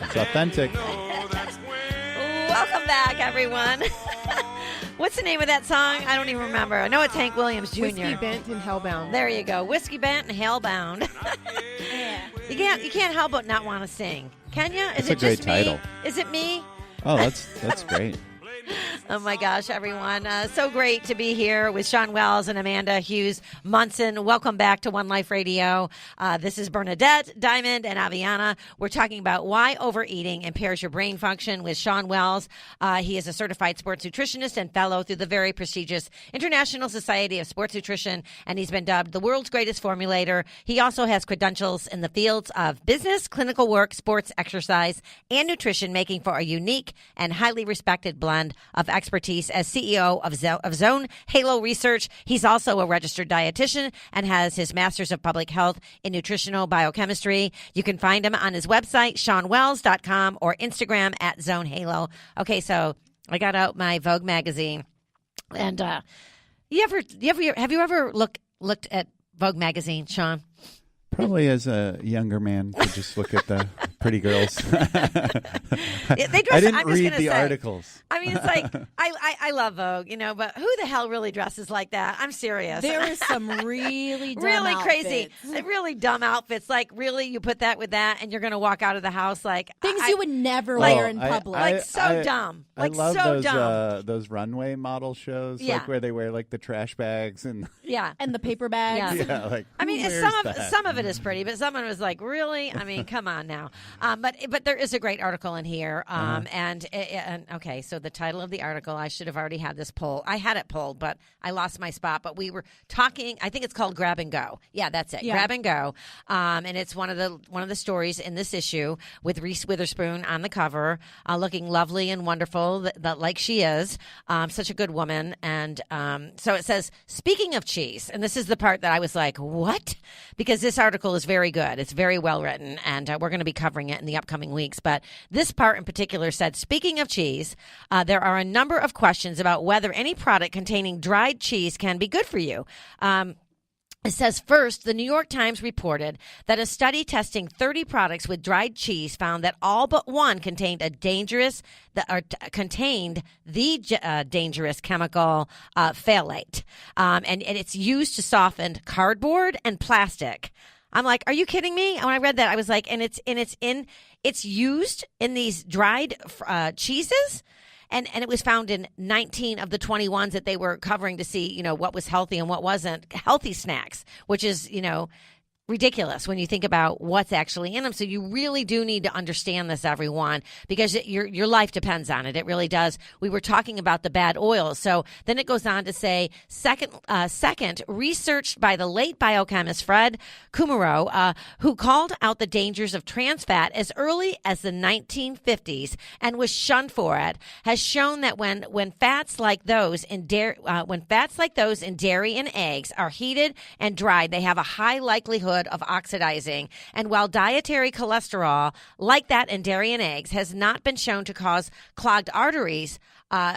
It's authentic. Welcome back, everyone. What's the name of that song? I don't even remember. I know it's Hank Williams Jr. Whiskey Bent and Hellbound. There you go. Whiskey Bent and Hellbound. You can't help but not want to sing. Can you? Is That's it a great just title. me? Is it me? Oh, that's great. Oh, my gosh, everyone. So great to be here with Shawn Wells and Amanda Hughes-Munson. Welcome back to One Life Radio. This is Bernadette, Diamond, and Aviana. We're talking about why overeating impairs your brain function with Shawn Wells. He is a certified sports nutritionist and fellow through the very prestigious International Society of Sports Nutrition, and he's been dubbed the world's greatest formulator. He also has credentials in the fields of business, clinical work, sports, exercise, and nutrition, making for a unique and highly respected blend of expertise. As CEO of Zone Halo Research, he's also a registered dietitian and has his master's of public health in nutritional biochemistry. You can find him on his website, ShawnWells.com, or Instagram at Zone Halo. Okay, so I got out my Vogue magazine, and have you ever looked at Vogue magazine, Shawn? Probably as a younger man to just look at the pretty girls. They dress, I didn't I'm just read gonna the say, articles. I mean, it's like, I love Vogue, but who the hell really dresses like that? I'm serious. There is some really dumb really outfits. crazy, really dumb outfits. Like, really, you put that with that, and you're going to walk out of the house like Things you would never Well, wear in public. like so dumb. Like I love so dumb. those runway model shows, Yeah. like where they wear like the trash bags and Yeah. and the paper bags. Yeah. yeah, like I mean, who it's wears some that? of it is pretty, but someone was like, "Really? I mean, come on now." But there is a great article in here, and okay, so the title of the article, I should have already had this poll. I had it pulled, but I lost my spot. But we were talking. I think it's called Grab and Go. Yeah, that's it. Yeah. Grab and Go, and it's one of the stories in this issue with Reese Witherspoon on the cover, looking lovely and wonderful, like she is, such a good woman. And so it says, speaking of cheese, and this is the part that I was like, what? Because this article is very good. It's very well written, and we're going to be covering it in the upcoming weeks. But this part in particular said, speaking of cheese, there are a number of questions about whether any product containing dried cheese can be good for you. It says, first, the New York Times reported that a study testing 30 products with dried cheese found that all but one contained dangerous chemical phthalate, and it's used to soften cardboard and plastic. I'm like, are you kidding me? When I read that, I was like, it's used in these dried cheeses. And it was found in 19 of the 21 that they were covering to see, what was healthy and what wasn't. Healthy snacks, which is, ridiculous when you think about what's actually in them. So you really do need to understand this, everyone, because your life depends on it. It really does. We were talking about the bad oils. So then it goes on to say, second, researched by the late biochemist Fred Kummerow, who called out the dangers of trans fat as early as the 1950s and was shunned for it, has shown that when fats like those in dairy and eggs are heated and dried, they have a high likelihood of oxidizing. And while dietary cholesterol, like that in dairy and eggs, has not been shown to cause clogged arteries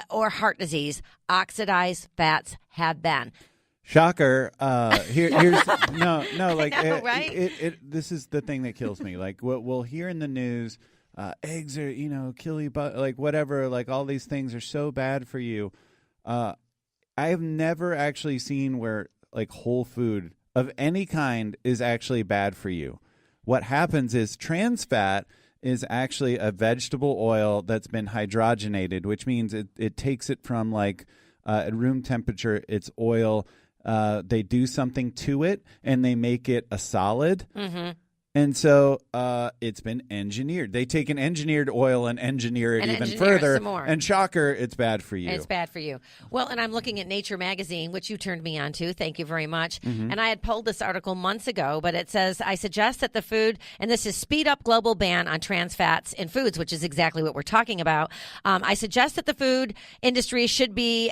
or heart disease, oxidized fats have been. Shocker. Here's no, like I know, right? this is the thing that kills me. Like what we'll hear in the news, eggs are, kill you, but like whatever, like all these things are so bad for you. I have never actually seen where like whole food of any kind is actually bad for you. What happens is trans fat is actually a vegetable oil that's been hydrogenated, which means it takes it from like at room temperature, it's oil. They do something to it and they make it a solid. Mm-hmm. And so it's been engineered. They take an engineered oil and engineer it even further. Some more. And shocker, it's bad for you. It's bad for you. Well, and I'm looking at Nature magazine, which you turned me on to. Thank you very much. Mm-hmm. And I had pulled this article months ago, but it says, I suggest that the food, and this is speed up global ban on trans fats in foods, which is exactly what we're talking about. I suggest that the food industry should be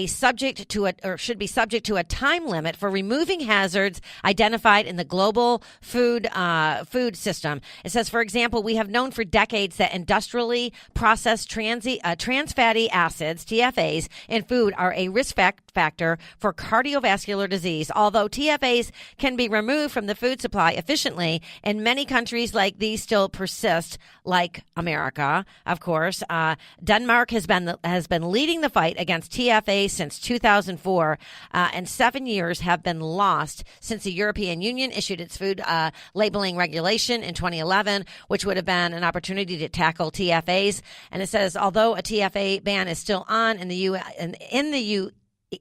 subject to a time limit for removing hazards identified in the global food food system. It says, for example, we have known for decades that industrially processed trans fatty acids, TFAs, in food are a risk factor for cardiovascular disease. Although TFAs can be removed from the food supply efficiently, in many countries like these still persist, like America, of course. Denmark has been leading the fight against TFA since 2004, and 7 years have been lost since the European Union issued its food labeling regulation in 2011, which would have been an opportunity to tackle TFAs. And it says, although a TFA ban is still on in the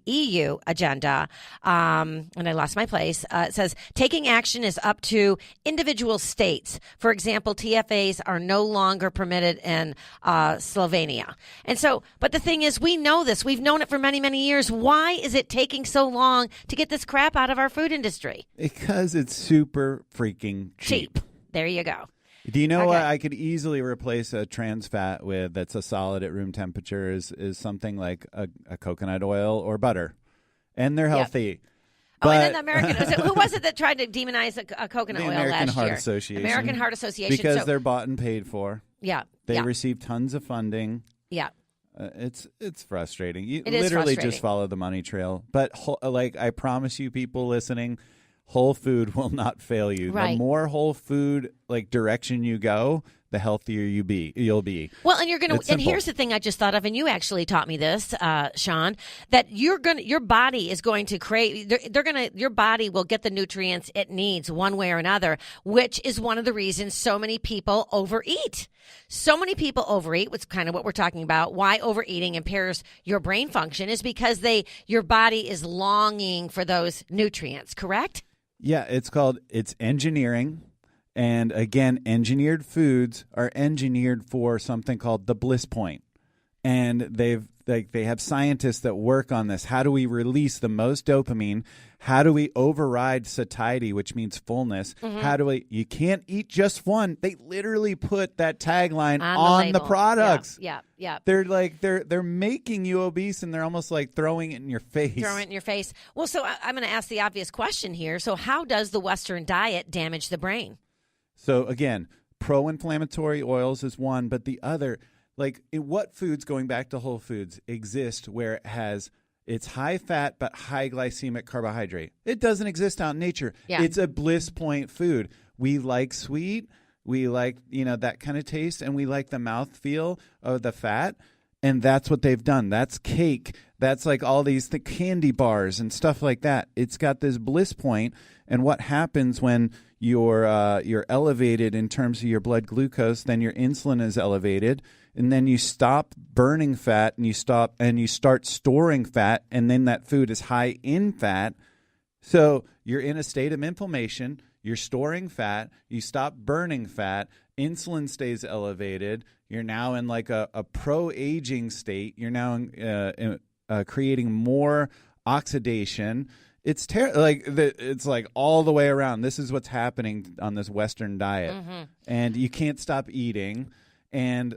EU agenda, and I lost my place. It says taking action is up to individual states. For example, TFAs are no longer permitted in Slovenia. And so, but the thing is, we know this. We've known it for many, many years. Why is it taking so long to get this crap out of our food industry? Because it's super freaking cheap. There you go. Do you know what I could easily replace a trans fat with that's a solid at room temperature is something like a coconut oil or butter. And they're healthy. Yep. But, and then the American, who was it that tried to demonize a coconut oil last year? The American Heart Association. American Heart Association. Because they're bought and paid for. Yeah. They receive tons of funding. Yeah. It's frustrating. You it literally is frustrating. just follow the money trail. But I promise you, people listening, whole food will not fail you. Right. The more whole food direction you go, the healthier you'll be. Well, and you're gonna. And here's the thing I just thought of, and you actually taught me this, Shawn. That your body is going to create. Your body will get the nutrients it needs one way or another, which is one of the reasons so many people overeat. So many people overeat, which is kind of what we're talking about. Why overeating impairs your brain function is because your body is longing for those nutrients. Correct? Yeah, it's engineering. And again, engineered foods are engineered for something called the bliss point. And they have scientists that work on this. How do we release the most dopamine? How do we override satiety, which means fullness? Mm-hmm. You can't eat just one. They literally put that tagline on the products. Yeah. They're making you obese, and they're almost like throwing it in your face. Well, so I'm going to ask the obvious question here. So how does the Western diet damage the brain? So again, pro-inflammatory oils is one, but the other, what foods, going back to whole foods, exist where it's high fat but high glycemic carbohydrate? It doesn't exist out in nature. Yeah. It's a bliss point food. We like sweet. We like, that kind of taste, and we like the mouthfeel of the fat. And that's what they've done. That's cake. That's like all these candy bars and stuff like that. It's got this bliss point. And what happens when you're elevated in terms of your blood glucose, then your insulin is elevated, and then you stop burning fat and you start storing fat, and then that food is high in fat. So you're in a state of inflammation. You're storing fat. You stop burning fat. Insulin stays elevated. You're now in like a pro-aging state. You're now creating more oxidation. It's it's like all the way around. This is what's happening on this Western diet, and you can't stop eating, and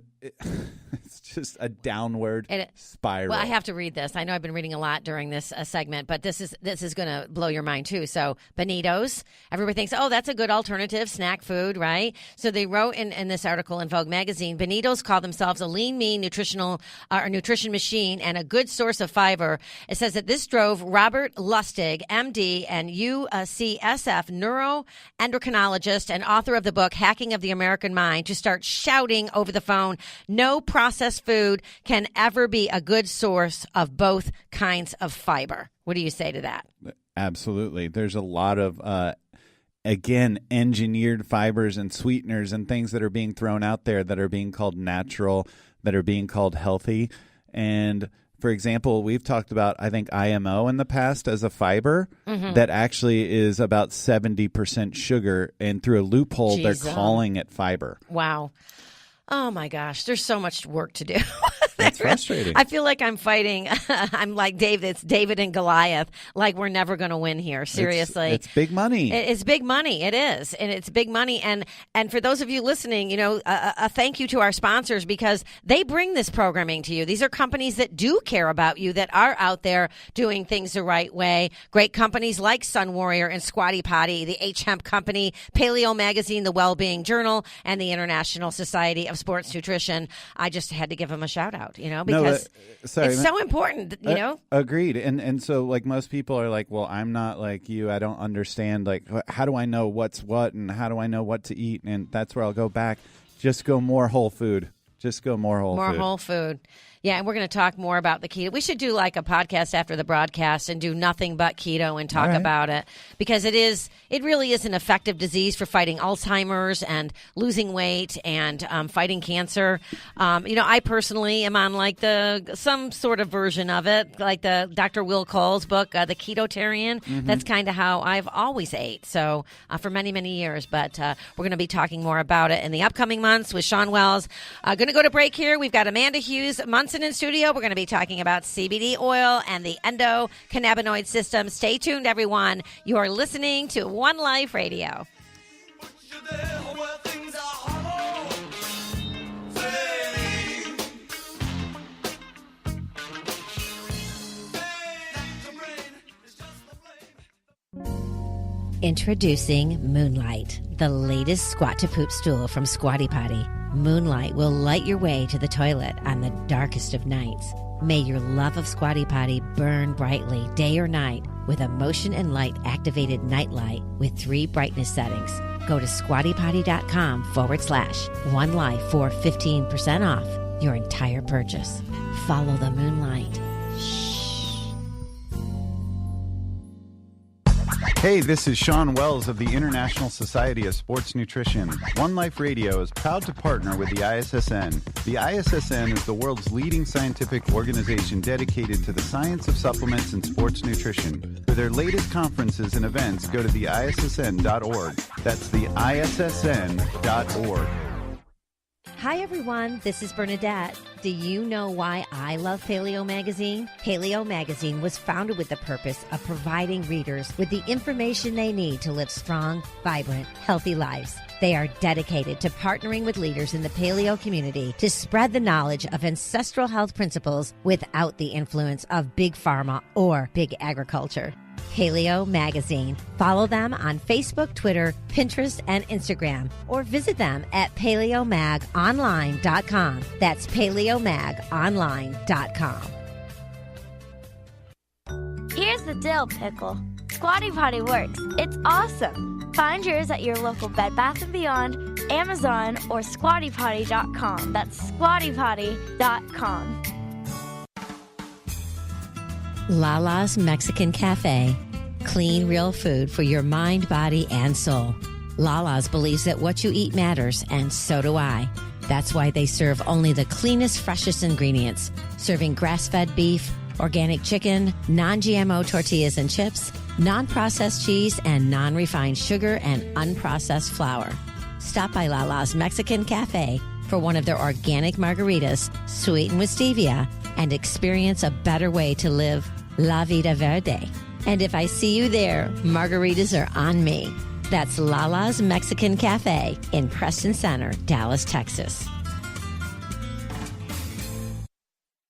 it's just a downward spiral. Well, I have to read this. I know I've been reading a lot during this segment, but this is going to blow your mind too. So Bonitos, everybody thinks, oh, that's a good alternative snack food, right? So they wrote in this article in Vogue magazine, Bonitos call themselves a lean, mean nutrition machine and a good source of fiber. It says that this drove Robert Lustig, MD, and UCSF neuroendocrinologist and author of the book Hacking of the American Mind to start shouting over the phone, no processed food can ever be a good source of both kinds of fiber. What do you say to that? Absolutely. There's a lot of, again, engineered fibers and sweeteners and things that are being thrown out there that are being called natural, that are being called healthy. And for example, we've talked about, I think, IMO in the past as a fiber that actually is about 70% sugar. And through a loophole, they're calling it fiber. Wow. Oh my gosh, there's so much work to do. That's frustrating. I feel like I'm fighting. I'm like David. It's David and Goliath. Like we're never going to win here. Seriously, it's big money. It's big money. It is, and it's big money. And for those of you listening, a thank you to our sponsors because they bring this programming to you. These are companies that do care about you, that are out there doing things the right way. Great companies like Sun Warrior and Squatty Potty, the H-Hemp Company, Paleo Magazine, the Wellbeing Journal, and the International Society of Sports Nutrition. I just had to give them a shout out, because it's so important, Agreed. And so like most people are like, well, I'm not like you. I don't understand. Like, how do I know what's what and how do I know what to eat? And that's where I'll go back. Just go more whole food. Just go more whole food. More whole food. Yeah, and we're going to talk more about the keto. We should do like a podcast after the broadcast and do nothing but keto and talk about it because it really is an effective disease for fighting Alzheimer's and losing weight and fighting cancer. I personally am on like some sort of version of it, like the Dr. Will Cole's book, The Ketotarian. Mm-hmm. That's kind of how I've always ate. So for many, many years, but we're going to be talking more about it in the upcoming months with Shawn Wells. Going to go to break here. We've got Amanda Hughes-Munson in studio. We're going to be talking about CBD oil and the endocannabinoid system. Stay tuned, everyone. You are listening to One Life Radio. Introducing Moonlight, the latest squat to poop stool from Squatty Potty. Moonlight will light your way to the toilet on the darkest of nights. May your love of Squatty Potty burn brightly day or night with a motion and light activated night light with 3 brightness settings. Go to squattypotty.com/onelife for 15% off your entire purchase. Follow the moonlight. Hey, this is Shawn Wells of the International Society of Sports Nutrition. One Life Radio is proud to partner with the ISSN. The ISSN is the world's leading scientific organization dedicated to the science of supplements and sports nutrition. For their latest conferences and events, go to the ISSN.org. That's the ISSN.org. Hi, everyone. This is Bernadette. Do you know why I love Paleo Magazine? Paleo Magazine was founded with the purpose of providing readers with the information they need to live strong, vibrant, healthy lives. They are dedicated to partnering with leaders in the paleo community to spread the knowledge of ancestral health principles without the influence of big pharma or big agriculture. Paleo Magazine. Follow them on Facebook, Twitter, Pinterest, and Instagram, or visit them at paleomagonline.com. That's paleomagonline.com. Here's the dill pickle. Squatty Potty works. It's awesome. Find yours at your local Bed Bath & Beyond, Amazon, or squattypotty.com. That's squattypotty.com. Lala's Mexican Cafe. Clean, real food for your mind, body, and soul. Lala's believes that what you eat matters, and so do I. That's why they serve only the cleanest, freshest ingredients, serving grass-fed beef, organic chicken, non-GMO tortillas and chips, non-processed cheese, and non-refined sugar and unprocessed flour. Stop by Lala's Mexican Cafe for one of their organic margaritas, sweetened with stevia, and experience a better way to live La Vida Verde. And if I see you there, margaritas are on me. That's Lala's Mexican Cafe in Preston Center, Dallas, Texas.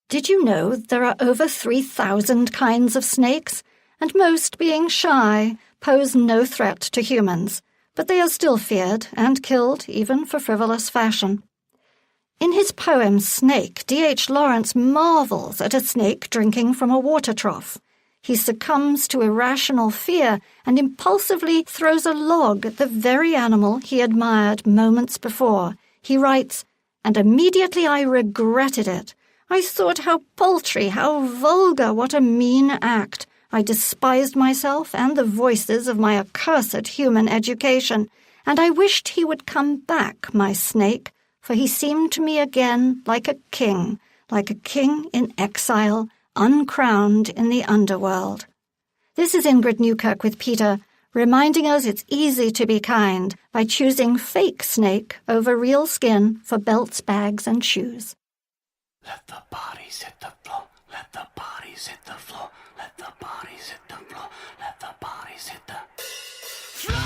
Did you know there are over 3,000 kinds of snakes? And most, being shy, pose no threat to humans, but they are still feared and killed even for frivolous fashion. In his poem Snake, D.H. Lawrence marvels at a snake drinking from a water trough. He succumbs to irrational fear and impulsively throws a log at the very animal he admired moments before. He writes, "And immediately I regretted it. I thought how paltry, how vulgar, what a mean act. I despised myself and the voices of my accursed human education, and I wished he would come back, my snake, for he seemed to me again like a king in exile, uncrowned in the underworld." This is Ingrid Newkirk with Peter, reminding us it's easy to be kind by choosing fake snake over real skin for belts, bags, and shoes. Let the bodies hit the floor. Let the bodies hit the floor. Let the bodies hit the floor. Let the bodies hit the floor.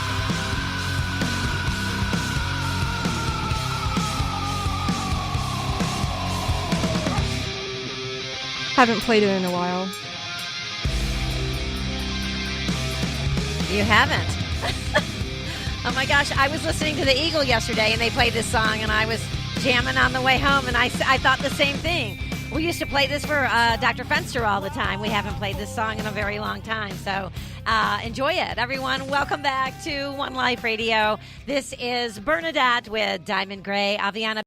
Haven't played it in a while. You haven't. Oh my gosh, I was listening to the Eagle yesterday and they played this song and I was jamming on the way home and I thought the same thing. We used to play this for Dr. Fenster all the time. We haven't played this song in a very long time. So enjoy it, everyone. Welcome back to One Life Radio. This is Bernadette with Diamond Gray, Aviana.